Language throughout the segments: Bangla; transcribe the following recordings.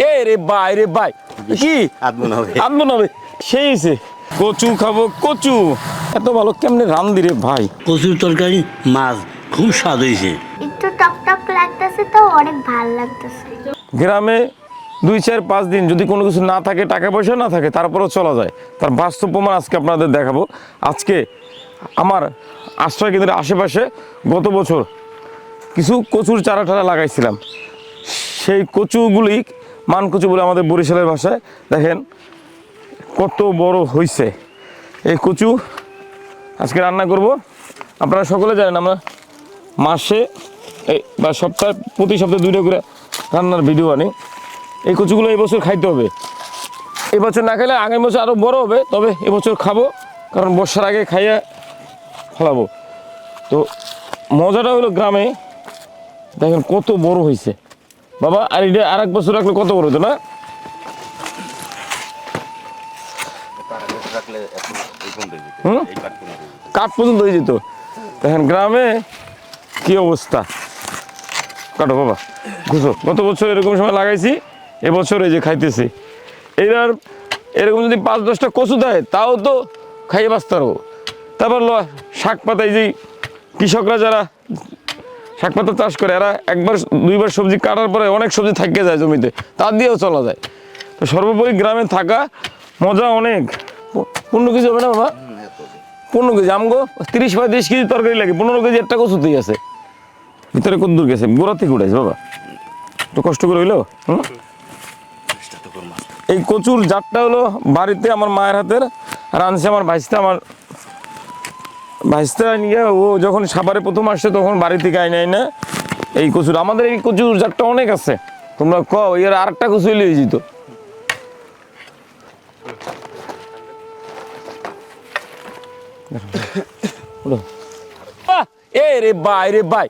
এ রে ভাই কি আদমন হবে সেইছে কচু খাবো কচু এত ভালো কেমনে রান্ধি রে ভাই কচুর তরকারি মাছ খুব স্বাদ হয়েছে একটু টকটক লাগতেছে তো অনেক ভালো লাগতেছে গ্রামে 2-4-5 দিন যদি কোনো কিছু না থাকে টাকা পয়সা না থাকে তারপরেও চলা যায় তার বাস্তব প্রমাণ আজকে আপনাদের দেখাবো আজকে আমার আশ্রয় কেন্দ্রের আশেপাশে গত বছর কিছু কচুর চারা টারা লাগাইছিলাম সেই কচুগুলি মান কচু বলে আমাদের বরিশালের ভাষায় দেখেন কত বড় হয়েছে এই কচু আজকে রান্না করব আপনারা সকলে জানেন আমরা মাসে বা প্রতি সপ্তাহে 2টা করে রান্নার ভিডিও আনি এই কচুগুলো এবছর খাইতে হবে এবছর না খেলে আগামী বছর আরও বড় হবে তবে এবছর খাবো কারণ বর্ষার আগে খাইয়ে ফেলাবো তো মজাটা হলো গ্রামে দেখেন কত বড় হয়েছে বাবা আর এটা আর 1 বছর রাখলে কত বড় হতো না কাঠ পর্যন্ত হয়ে যেত দেখেন গ্রামে কি অবস্থা কাটো বাবা ঘুষো গত বছর এরকম সময় লাগাইছি এবছর এই যে খাইতেছি এইবার এরকম যদি 5-10টা কচু দেয় তাও তো খাইয়ে বাঁচতে পারবো তারপর শাক পাতা এই যে কৃষকরা যারা শাক পাতা চাষ করে এরা 1-2বার সবজি কাটার পরে অনেক সবজি থাকে যায় জমিতে তার দিয়েও চলা যায় তো সর্বোপরি গ্রামে থাকা মজা অনেক 15 কেজি হবে না বাবা 15 কেজি আমগো 30-35 কেজি তরকারি লাগে 15 কেজি একটা কচুতেই আছে ভিতরে কত দূর গেছে গোড়া থেকে উঠেছে বাবা একটু কষ্ট করে হইলো এই কচুর জাতটা হলো বাড়িতে আমার মায়ের হাতের আর আনছে আমার ভাইস্তা নিয়ে ও যখন সাভারে প্রথম আসছে তখন বাড়ি থেকে আইনা এই কচুর আমাদের এই কচুর জাতটা অনেক আছে তোমরা কও এর আরেকটা কচু লয়ে যেত এ রে ভাই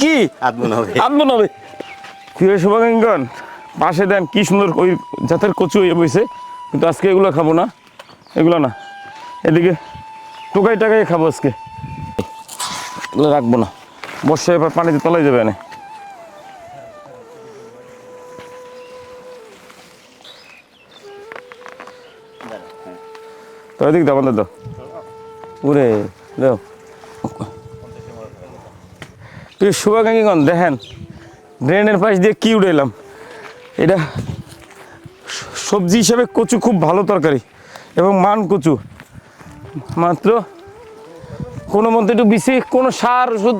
কি আদমন হবে কি শুভাকাঙ্ক্ষণ পাশে দেন কি সুন্দর ওই জাতের কচু হয়ে বইছে কিন্তু আজকে এগুলো খাবো না এগুলো না এদিকে টোকাই টাকাই খাবো আজকে এগুলো রাখবো না বর্ষায় এবার পানিতে তলাই যাবে না তো এদিকে দাও আমাদের দাও উরে দাও শুভাকাঙ্ক্ষীগণ দেখেন ড্রেনের পাশ দিয়ে কি উড়ে এলাম এটা সবজি হিসেবে কচু খুব ভালো তরকারি এবং মান কচু মাত্র কোনো মধ্যে একটু বেশি কোনো সার ওষুধ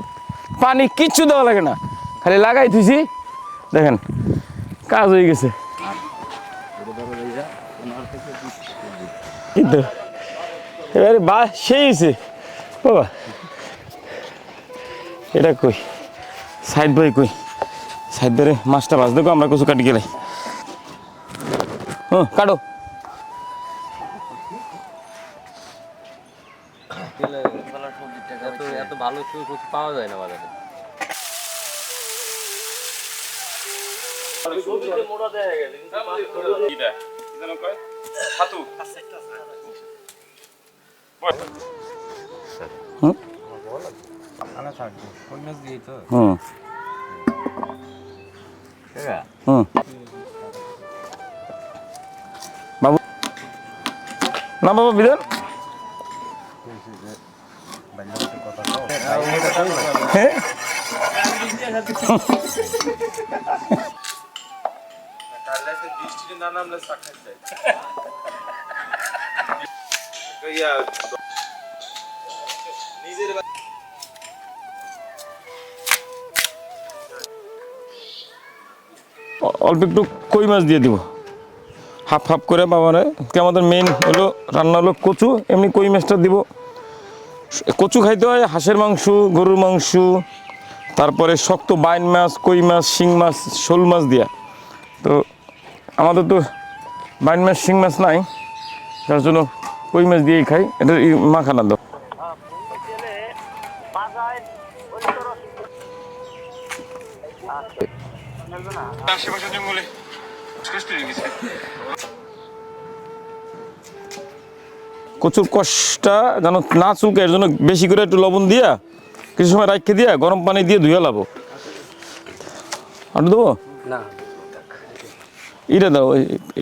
পানি কিচ্ছু দেওয়া লাগে না খালি লাগাই থুইছি দেখেন কাজ হয়ে গেছে কিন্তু এবারে সেই হয়েছে বাবা এটা কই সাইড বাই কই সাইড ধরে মাছটা বাজ দেখো আমরা কচু কাটি গেলে কাটো এত ভালো কচু পাওয়া যায় না বাজারে বাবু না বাবা বিধান অল্প একটু কই মাছ দিয়ে দিব হাফ হাফ করে বাবারে আমাদের মেইন হলো রান্না হলো কচু এমনি কই মাছটা দিব কচু খাইতে হয় হাঁসের মাংস গরুর মাংস তারপরে শক্ত বাইন মাছ কই মাছ শিং মাছ শোল মাছ দিয়া তো আমাদের তো বাইন মাছ শিং মাছ নাই যার জন্য কই মাছ দিয়েই খাই এটা মাখানা দাও আশেপাশে জঙ্গলে কচুর কষটা যেন না চুলকে এর জন্য বেশি করে একটু লবণ দিয়া কিছু সময় রাখতে দিয়া গরম পানি দিয়ে ধুয়ে লাবো আর দেবো না এটা দাও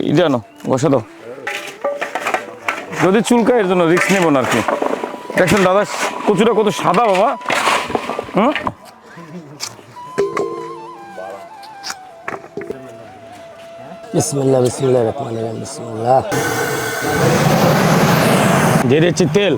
এটা আনো বসা দাও যদি চুলকায় এর জন্য রিস্ক নেব না আর কি দেখছেন দাদা কচুটা কত সাদা বাবা হুম বিসমিল্লাহ বিসমিল্লাহির রহমানির রহিম বিসমিল্লাহ দিয়ে দিচ্ছি তেল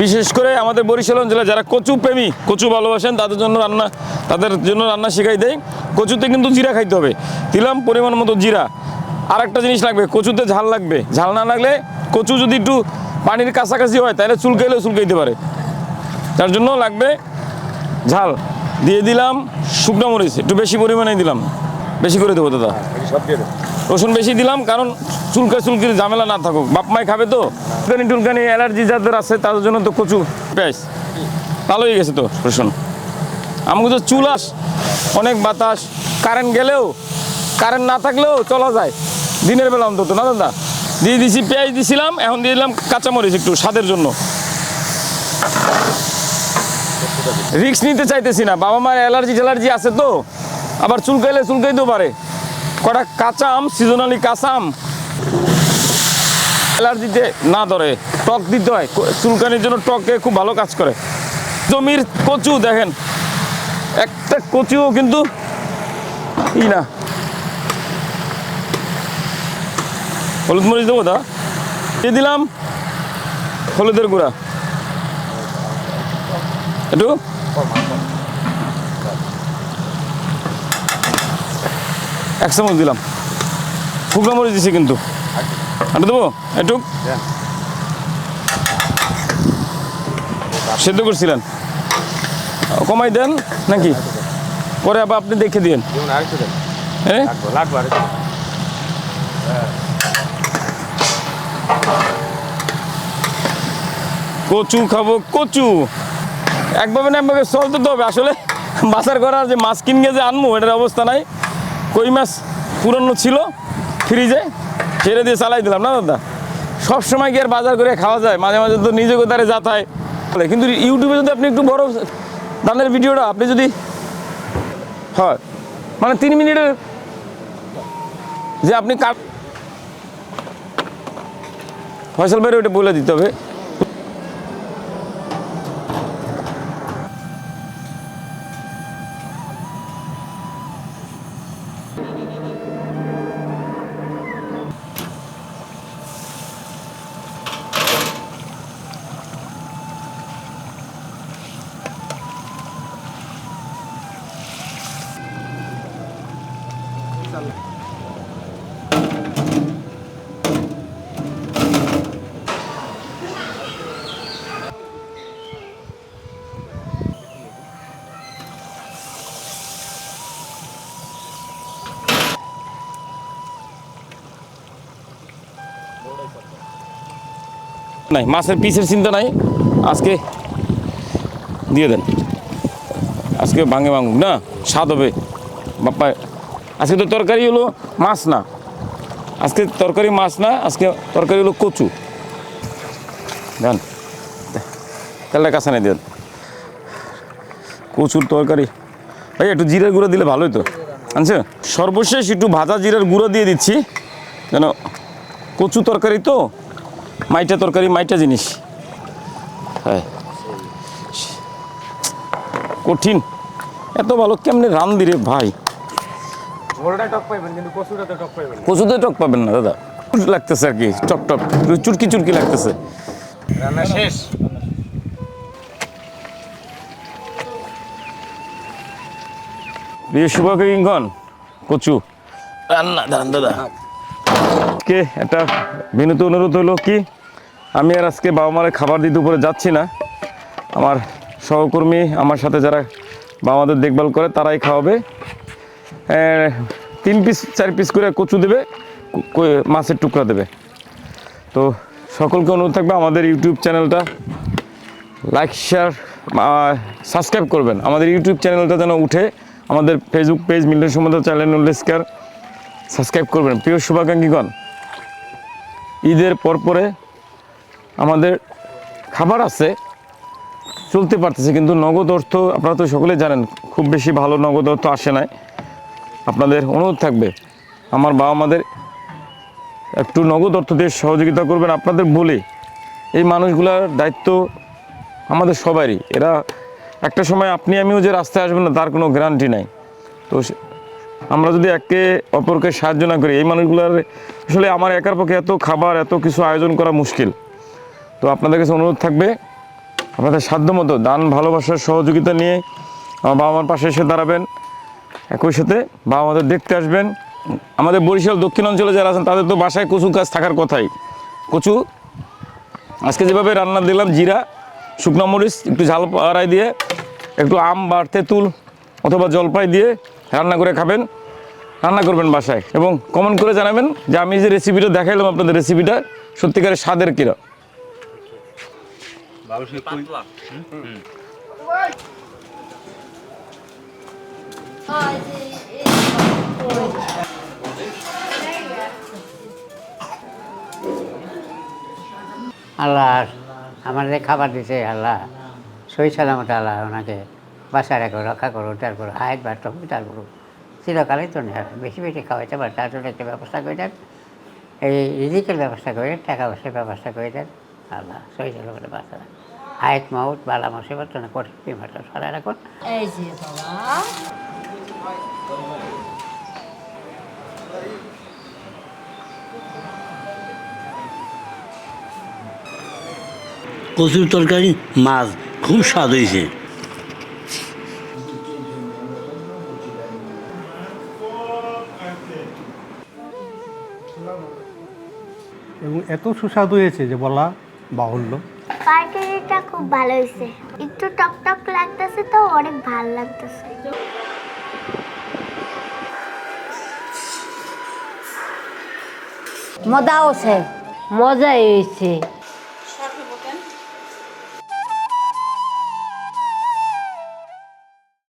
বিশেষ করে আমাদের বরিশাল অঞ্চলে যারা কচু প্রেমী কচু ভালোবাসেন তাদের জন্য রান্না শিখাই দেয় কচুতে কিন্তু জিরা খাইতে হবে দিলাম পরিমাণ মতো জিরা আর একটা জিনিস লাগবে কচুতে ঝাল লাগবে ঝাল না লাগলে কচু যদি একটু পানির কাছাকাছি হয় তাহলে চুলকাইলেও চুলকাইতে পারে তার জন্য লাগবে ঝাল দিয়ে দিলাম শুকনো মরিচ একটু বেশি পরিমাণে দিলাম বেশি করে দেবো দাদা রসুন বেশি দিলাম কারণ চুলকির ঝামেলা না থাকুক বাপ মাই খাবে তো টুলকানি অ্যালার্জি যাদের আছে তাদের জন্য তো কচু পেঁয়াজ ভালো হয়ে গেছে তো রসুন আমাকে তো চুলাস অনেক বাতাস কারেন্ট না থাকলেও চলা যায় দিনের বেলা অন্তত না দাদা দিয়ে দিছি পেঁয়াজ দিছিলাম এখন দিয়ে দিলাম কাঁচামরিচ একটু স্বাদের জন্য রিস্ক নিতে চাইতেছি না বাবা মার অ্যালার্জি আছে তো আবার চুলকাইতেও পারে কটা কাঁচা আম সিজনালি কাঁচা আম অ্যালার্জিতে না ধরে টক দিতে হয় চুলকানির জন্য টকে খুব ভালো কাজ করে জমির কচু দেখেন একটা কচুও কিন্তু না হলুদ মরিচ দেবো দা দিয়ে দিলাম হলুদের গুঁড়া একটু এক চামচ দিলাম শুকনো মরিচ দিছি কিন্তু আটা দেবো একটু সেদ্ধ করছিলেন কমাই দেন নাকি পরে আবার আপনি দেখে দিন হ্যাঁ কচু খাবো কচু একভাবে না একভাবে চলতে তো হবে আসলে বাজার করার যে মাছ কিনে যে আনবো এটার অবস্থা নাই কই মাছ পুরনো ছিল ফ্রিজে ছেড়ে দিয়ে চালাই দিলাম না দাদা সবসময় কি আর বাজার করে খাওয়া যায় মাঝে মাঝে তো নিজে কোথায় যাতায় কিন্তু ইউটিউবে যদি আপনি একটু বড় ধানের ভিডিওটা আপনি যদি হয় মানে 3 মিনিটের যে আপনি ফয়সাল ভাইরে ওটা বলে দিতে হবে নাই মাছের পিসের চিন্তা নাই আজকে দিয়ে দেন আজকে ভাঙে ভাঙুক না স্বাদ হবে বাপ্পা আজকে তো তরকারি হলো মাছ না আজকে তরকারি মাছ না আজকে তরকারি হলো কচু দেন তেলটা কাঁচা নেই দেন কচুর তরকারি ভাই একটু জিরার গুঁড়ো দিলে ভালোই তো আনছে সর্বশেষ একটু ভাজা জিরার গুঁড়ো দিয়ে দিচ্ছি যেন কচু তরকারি তো মাইটা তরকারি মাইটা জিনিস হ্যাঁ কঠিন এত ভালো কেমনে রান্ধি রে ভাই কচুতে টক পাবেন না দাদা লাগতেছে আর কি টক টক চুরকি লাগতেছে রান্না শেষ শুভাকে কিংখন কচু রান্না দাদা কে একটা বিনীত অনুরোধ হলো কি আমি আর আজকে বাবা মারে খাবার দিতে উপরে যাচ্ছি না আমার সহকর্মী আমার সাথে যারা বাবা মাদের দেখভাল করে তারাই খাওয়াবে 3 পিস 4 পিস করে কচু দেবে, মাছের টুকরা দেবে। তো সকলকে অনুরোধ থাকবে আমাদের ইউটিউব চ্যানেলটা লাইক শেয়ার সাবস্ক্রাইব করবেন। আমাদের ইউটিউব চ্যানেলটা যেন উঠে, আমাদের Facebook page Milton Sumanta channel নলেজকার সাবস্ক্রাইব করবেন। প্রিয় শুভাকাঙ্ক্ষীগণ, ঈদের পরে আমাদের খাবার আছে, চলতে পারতেছে, কিন্তু নগদ অর্থ আপনারা তো সকলে জানেন খুব বেশি ভালো নগদ অর্থ আসে নাই। আপনাদের অনুরোধ থাকবে আমার বাবা মাদের একটু নগদ অর্থ দিয়ে সহযোগিতা করবেন। আপনাদের বলি, এই মানুষগুলোর দায়িত্ব আমাদের সবারই। এরা একটা সময় আপনি আমিও যে রাস্তায় আসবেন না তার কোনো গ্যারান্টি নাই। তো আমরা যদি একে অপরকে সাহায্য না করি, এই মানুষগুলোর আসলে আমার একার পক্ষে এত খাবার এত কিছু আয়োজন করা মুশকিল। তো আপনাদের কাছে অনুরোধ থাকবে আপনাদের সাধ্যমতো দান ভালোবাসার সহযোগিতা নিয়ে আমার বাবা মার পাশে এসে দাঁড়াবেন। একই সাথে বাবা মাদের দেখতে আসবেন। আমাদের বরিশাল দক্ষিণ অঞ্চলে যারা আছেন তাদের তো বাসায় কচু গাছ থাকার কথাই। কচু আজকে যেভাবে রান্না দিলাম, জিরা শুকনো মরিচ একটু ঝাল পাড়াই দিয়ে একটু আম বা তেঁতুল অথবা জলপাই দিয়ে রান্না করে খাবেন, রান্না করবেন বাসায় এবং কমেন্ট করে জানাবেন যে আমি যে রেসিপিটা দেখাইলাম আপনাদের রেসিপিটা সত্যিকারের স্বাদের কিরা। আল্লাহ আমাদের খাবার দিতে, আল্লাহ সহি সালামত আল্লাহ ওনাকে বাসায় রাখো, রক্ষা করো, তারপর হায়াত বাড়তে হবে, তারপর চিরকালেই তো নেই, বেশি বেশি খাওয়াইতে পারে তার জন্য একটা ব্যবস্থা করে দেন, এই রিজিকের ব্যবস্থা করে দেন, টাকা পয়সার ব্যবস্থা করে দেন। আল্লাহ সহি সালামতে বাসা হায়াত মাউত বালা মুসিবত না কঠিন বিমারটা সরাই রাখুন। এই যে বাবা কচুর তরকারি মাছ খুব স্বাদ হয়েছে। এবং এত সুস্বাদু হয়েছে যে বলা বাহুল্য। তরকারিটা খুব ভালো হয়েছে, একটু টক টক লাগতেছে তো অনেক ভালো লাগতেছে। মজা হয়েছে, মজাই হয়েছে।